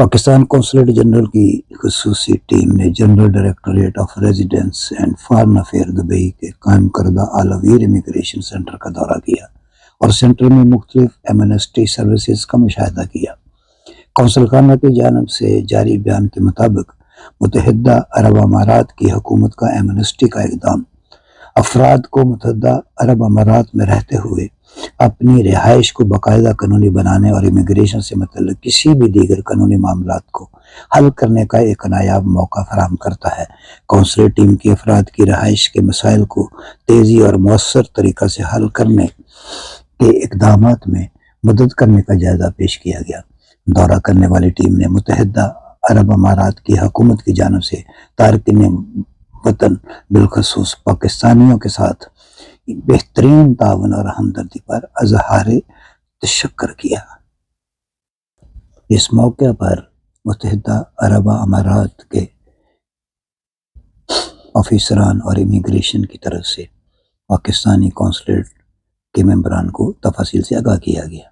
Pakistan consulate general کی خصوصی team نے general directorate of residence and foreign affair Dubai کے قائم کردہ عالویر امیگریشن سینٹر کا دورہ کیا اور سینٹر میں مختلف ایمنسٹی سروسز کا مشاہدہ کیا۔ کونسل خانہ کی جانب سے جاری بیان کے مطابق متحدہ عرب امارات کی حکومت کا ایمنسٹی کا اقدام افراد کو متحدہ عرب امارات میں رہتے ہوئے اپنی رہائش کو باقاعدہ قانونی بنانے اور امیگریشن سے متعلق کسی بھی دیگر قانونی معاملات کو حل کرنے کا ایک نایاب موقع فراہم کرتا ہے۔ کونسل ٹیم کی افراد کی رہائش کے مسائل کو تیزی اور مؤثر طریقہ سے حل کرنے کے اقدامات میں مدد کرنے کا جائزہ پیش کیا گیا۔ دورہ کرنے والی ٹیم نے متحدہ عرب امارات کی حکومت کی جانب سے تارکین وطن بالخصوص پاکستانیوں کے ساتھ بہترین تعاون اور ہمدردی پر اظہار تشکر کیا۔ اس موقع پر متحدہ عرب امارات کے آفیسران اور امیگریشن کی طرف سے پاکستانی کونسلیٹ کے ممبران کو تفاصیل سے آگاہ کیا گیا۔